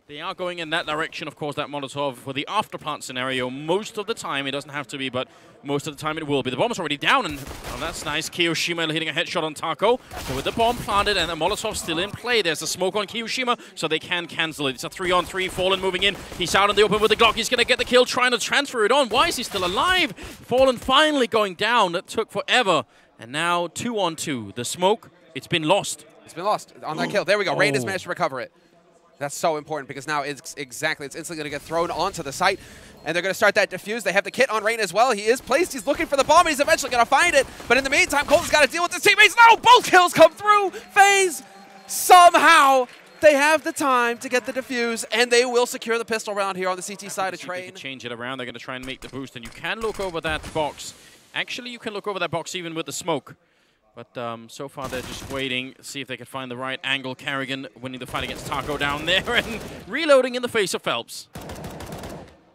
They are going in that direction, of course, that Molotov for the afterplant scenario. Most of the time, it doesn't have to be, but most of the time it will be. The bomb's already down, and oh, that's nice. Kiyoshima hitting a headshot on Taco. But with the bomb planted and the Molotov still in play, there's a smoke on Kiyoshima, so they can cancel it. It's a 3-on-3. Fallen moving in. He's out in the open with the Glock. He's going to get the kill, trying to transfer it on. Why is he still alive? Fallen finally going down. That took forever. And now 2-on-2. The smoke, it's been lost. It's been lost on that kill. There we go. Rain has managed to recover it. That's so important because now it's instantly going to get thrown onto the site, and they're going to start that defuse. They have the kit on Rain as well. He is placed. He's looking for the bomb. He's eventually going to find it. But in the meantime, Colton's got to deal with his teammates. No, both kills come through. FaZe, somehow, they have the time to get the defuse, and they will secure the pistol round here on the CT side of Train. They can change it around. They're going to try and make the boost, and you can look over that box. Actually, you can look over that box even with the smoke. But so far, they're just waiting, see if they can find the right angle. Carrigan winning the fight against Taco down there and reloading in the face of Phelps.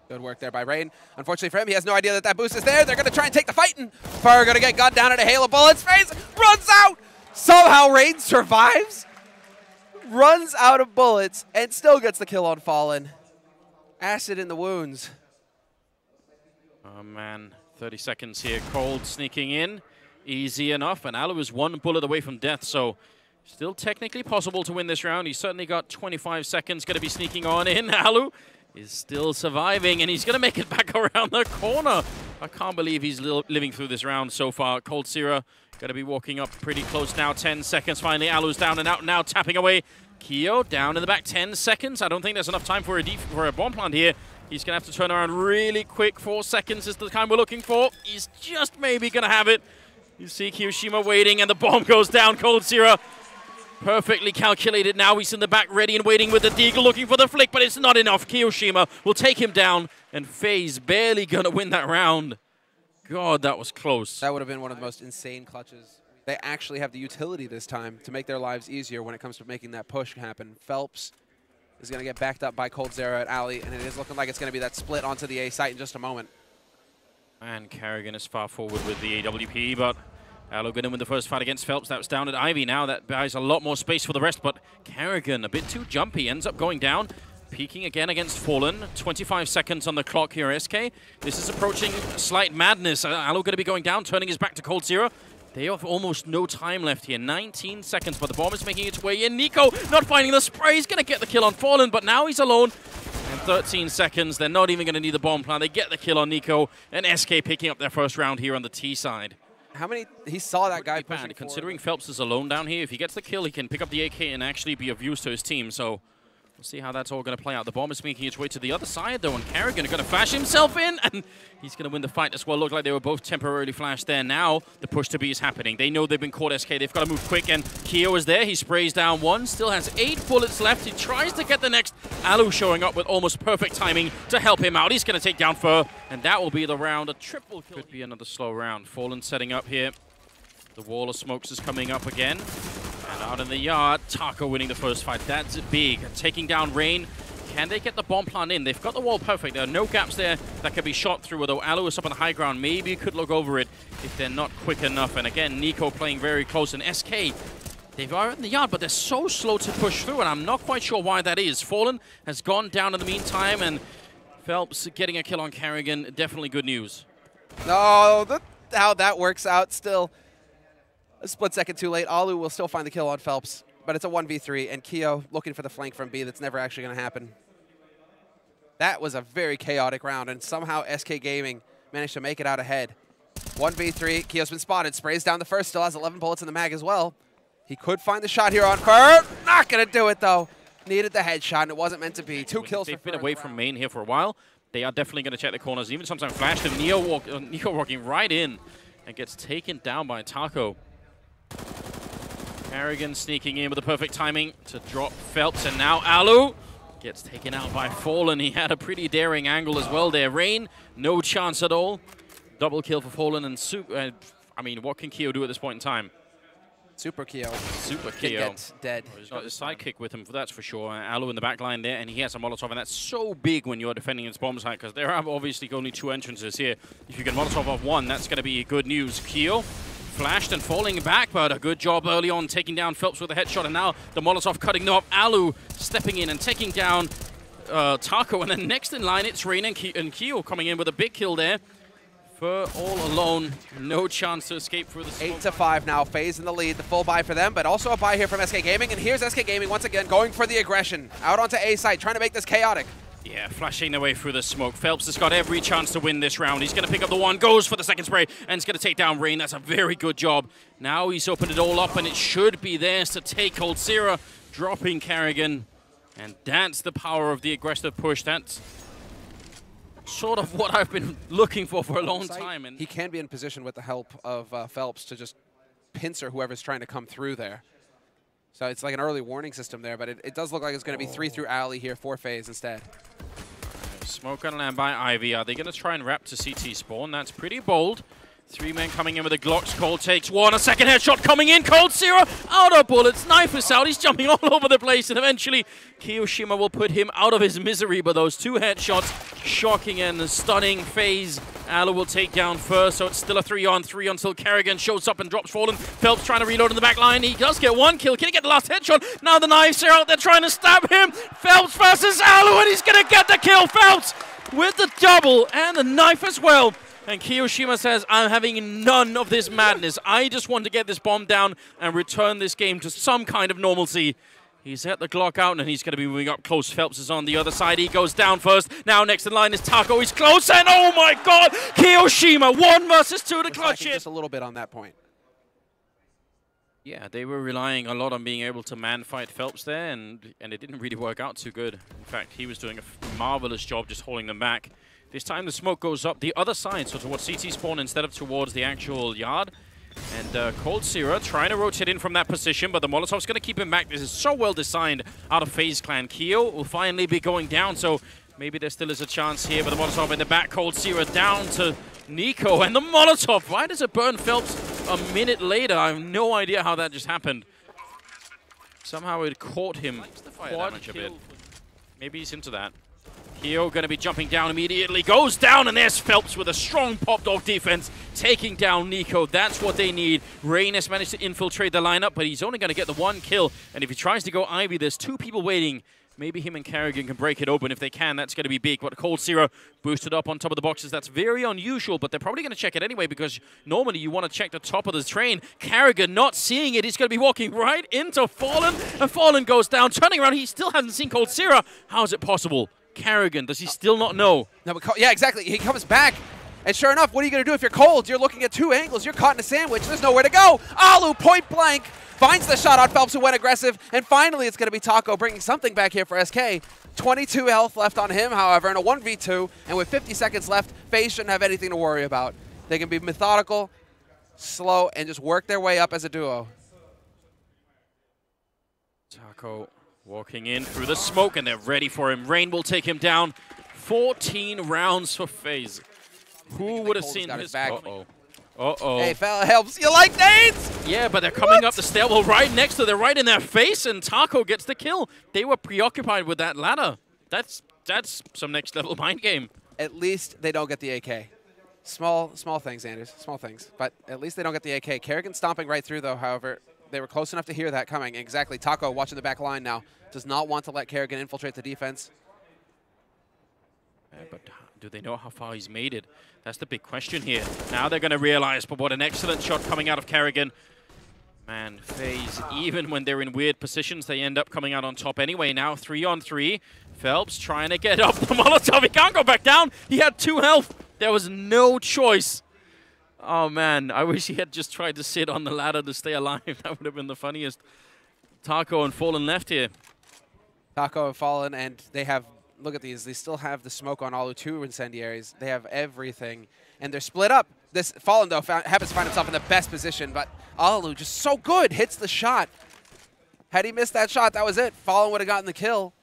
Good work there by Rain. Unfortunately for him, he has no idea that that boost is there. They're going to try and take the fight, and Fur going to get gunned down at a hail of bullets. FaZe runs out. Somehow Rain survives, runs out of bullets, and still gets the kill on Fallen. Acid in the wounds. Oh, man. 30 seconds here. Cold sneaking in. Easy enough, and Alu is one bullet away from death, so still technically possible to win this round. He's certainly got 25 seconds, going to be sneaking on in. Alu is still surviving, and he's going to make it back around the corner. I can't believe he's living through this round so far. Cold Sierra going to be walking up pretty close now. 10 seconds, finally. Alu's down and out now, tapping away. Keo down in the back, 10 seconds. I don't think there's enough time for a bomb plant here. He's going to have to turn around really quick. 4 seconds is the time we're looking for. He's just maybe going to have it. You see Kiyoshima waiting, and the bomb goes down. Cold Sierra perfectly calculated. Now he's in the back ready and waiting with the deagle, looking for the flick, but it's not enough. Kiyoshima will take him down, and FaZe barely going to win that round. God, that was close. That would have been one of the most insane clutches. They actually have the utility this time to make their lives easier when it comes to making that push happen. Phelps is going to get backed up by Cold Sierra at Alley, and it is looking like it's going to be that split onto the A site in just a moment. And Carrigan is far forward with the AWP, but Alu going to win the first fight against Phelps. That was down at Ivy now. That buys a lot more space for the rest, but Carrigan, a bit too jumpy, ends up going down. Peeking again against Fallen. 25 seconds on the clock here, SK. This is approaching slight madness. Alu going to be going down, turning his back to Cold Sierra. They have almost no time left here. 19 seconds, but the bomb is making its way in. Nico not finding the spray. He's going to get the kill on Fallen, but now he's alone. And 13 seconds. They're not even going to need the bomb plant. They get the kill on Nico, and SK picking up their first round here on the T side. How many? He saw that guy pushing forward. Considering Phelps is alone down here, if he gets the kill, he can pick up the AK and actually be of use to his team. So we'll see how that's all going to play out. The bomb is making its way to the other side, though, and Carrigan is going to flash himself in, and he's going to win the fight as well. Looked like they were both temporarily flashed there. Now the push to B is happening. They know they've been caught, SK. They've got to move quick, and Keo is there. He sprays down one, still has 8 bullets left. He tries to get the next. Alu showing up with almost perfect timing to help him out. He's going to take down Fur, and that will be the round. A triple kill. Could be another slow round. Fallen setting up here. The wall of smokes is coming up again. And out in the yard, Taco winning the first fight. That's big. Taking down Rain. Can they get the bomb plant in? They've got the wall perfect. There are no gaps there that can be shot through, although Alu is up on the high ground. Maybe you could look over it if they're not quick enough. And again, Nico playing very close. And SK, they are in the yard, but they're so slow to push through, and I'm not quite sure why that is. Fallen has gone down in the meantime, and Phelps getting a kill on Carrigan. Definitely good news. No, how that works out still. A split second too late. Alu will still find the kill on Phelps, but it's a 1v3, and Keo looking for the flank from B. That's never actually going to happen. That was a very chaotic round, and somehow SK Gaming managed to make it out ahead. 1v3, Keo's been spotted, sprays down the first, still has 11 bullets in the mag as well. He could find the shot here on Fur. Not going to do it, though. Needed the headshot, and it wasn't meant to be. 2 kills for Fur. They've been away from main here for a while. They are definitely going to check the corners, even sometimes flash them. Nico walking right in and gets taken down by Taco. Carrigan sneaking in with the perfect timing to drop Phelps, and now Alu gets taken out by Fallen. He had a pretty daring angle as well there. Rain, no chance at all. Double kill for Fallen, and I mean, what can Keo do at this point in time? Super Keo. Super Keo. Gets dead. Well, he's got his sidekick with him, that's for sure. Alu in the back line there, and he has a Molotov, and that's so big when you're defending his bomb site, because there are obviously only 2 entrances here. If you get Molotov off one, that's going to be good news. Keo flashed and falling back, but a good job early on taking down Phelps with a headshot, and now the Molotov cutting them up. Alu stepping in and taking down Taco, and then next in line, it's Rain and Keo coming in with a big kill there. Fur all alone, no chance to escape through the smoke. 8-5 now, FaZe in the lead, the full buy for them, but also a buy here from SK Gaming, and here's SK Gaming once again going for the aggression. Out onto A site, trying to make this chaotic. Yeah, flashing their way through the smoke. Phelps has got every chance to win this round. He's going to pick up the one, goes for the second spray, and he's going to take down Rain. That's a very good job. Now he's opened it all up, and it should be theirs to take Coldzera, dropping Carrigan. And that's the power of the aggressive push. That's sort of what I've been looking for a long time. And he can be in position with the help of Phelps to just pincer whoever's trying to come through there. So it's like an early warning system there, but it does look like it's going to be 3 through alley here for FaZe instead. Smoke on land by Ivy. Are they going to try and wrap to CT spawn? That's pretty bold. 3 men coming in with the Glocks. Cold takes one. A second headshot coming in. Coldzera out of bullets. Knife is out. He's jumping all over the place. And eventually, Kiyoshima will put him out of his misery. But those 2 headshots, shocking and stunning. FaZe. Alu will take down first. So it's still a 3-on-3 until Carrigan shows up and drops Fallen. Phelps trying to reload in the back line. He does get 1 kill. Can he get the last headshot? Now the knives are out there trying to stab him. Phelps versus Alu. And he's going to get the kill. Phelps with the double and the knife as well. And Kiyoshima says, I'm having none of this madness. I just want to get this bomb down and return this game to some kind of normalcy. He's at the Glock out, and he's going to be moving up close. Phelps is on the other side. He goes down first. Now next in line is Taco. He's close, and oh my god! Kiyoshima, 1 versus 2 to clutch it. Just a little bit on that point. Yeah, they were relying a lot on being able to man-fight Phelps there, and it didn't really work out too good. In fact, he was doing a marvelous job just holding them back. This time the smoke goes up the other side, so towards CT spawn instead of towards the actual yard. And Coldzera trying to rotate in from that position, but the Molotov's going to keep him back. This is so well designed out of FaZe Clan. Keo will finally be going down, so maybe there still is a chance here. But the Molotov in the back, Coldzera down to Nico, and the Molotov. Why does it burn Phelps a minute later? I have no idea how that just happened. Somehow it caught him. Damage a bit. Maybe he's into that. Keo going to be jumping down immediately, goes down, and there's Phelps with a strong pop dog defense, taking down Nico. That's what they need. Rain has managed to infiltrate the lineup, but he's only going to get the 1 kill. And if he tries to go Ivy, there's 2 people waiting. Maybe him and Carrigan can break it open. If they can, that's going to be big. But Coldzera boosted up on top of the boxes. That's very unusual, but they're probably going to check it anyway because normally you want to check the top of the train. Carrigan not seeing it. He's going to be walking right into Fallen, and Fallen goes down. Turning around, he still hasn't seen Coldzera. How is it possible? Carrigan, does he still not know? No, but yeah, exactly. He comes back, and sure enough, what are you going to do if you're cold? You're looking at 2 angles. You're caught in a sandwich. There's nowhere to go. Alu, point blank, finds the shot on Phelps, who went aggressive, and finally it's going to be Taco bringing something back here for SK. 22 health left on him, however, in a 1v2, and with 50 seconds left, FaZe shouldn't have anything to worry about. They can be methodical, slow, and just work their way up as a duo. Taco walking in through the smoke, and they're ready for him. Rain will take him down. 14 rounds for FaZe. Who would have seen this? Uh-oh. Uh-oh. Hey, fella, helps. You like nades? Yeah, but they're coming up the stairwell right next to them, right in their face, and Taco gets the kill. They were preoccupied with that ladder. That's some next-level mind game. At least they don't get the AK. Small things, Anders. Small things. But at least they don't get the AK. Carrigan stomping right through, though, however. They were close enough to hear that coming. Exactly. Taco watching the back line now. Does not want to let Carrigan infiltrate the defense. But do they know how far he's made it? That's the big question here. Now they're going to realize, but what an excellent shot coming out of Carrigan. Man, FaZe, even when they're in weird positions, they end up coming out on top anyway. Now 3-on-3. Phelps trying to get up the Molotov. He can't go back down. He had 2 health. There was no choice. Oh, man. I wish he had just tried to sit on the ladder to stay alive. That would have been the funniest. Taco and Fallen left here. Taco and Fallen, and they have, look at these. They still have the smoke on Alu, 2 incendiaries. They have everything, and they're split up. This Fallen, though, happens to find himself in the best position, but Alu just so good, hits the shot. Had he missed that shot, that was it. Fallen would have gotten the kill,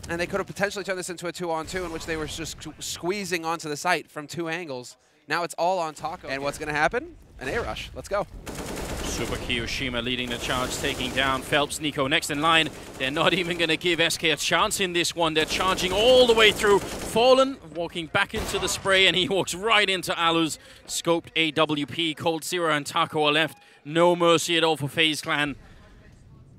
and they could have potentially turned this into a 2-on-2 in which they were just squeezing onto the site from 2 angles. Now it's all on Taco. And what's going to happen? An A-rush. Let's go. Super Kiyoshima leading the charge, taking down Phelps. Nico next in line. They're not even going to give SK a chance in this one. They're charging all the way through. Fallen walking back into the spray, and he walks right into Alu's scoped AWP. Coldzera and Taco are left. No mercy at all for FaZe Clan.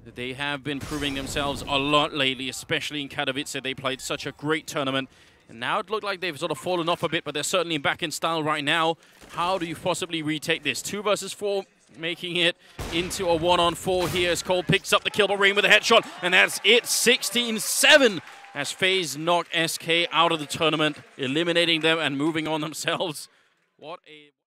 They have been proving themselves a lot lately, especially in Katowice. They played such a great tournament. And now it looked like they've sort of fallen off a bit, but they're certainly back in style right now. How do you possibly retake this? 2 versus 4, making it into a 1-on-4 here as Cole picks up the kill, but Rain with a headshot, and that's it. 16-7 as FaZe knock SK out of the tournament, eliminating them and moving on themselves. What a...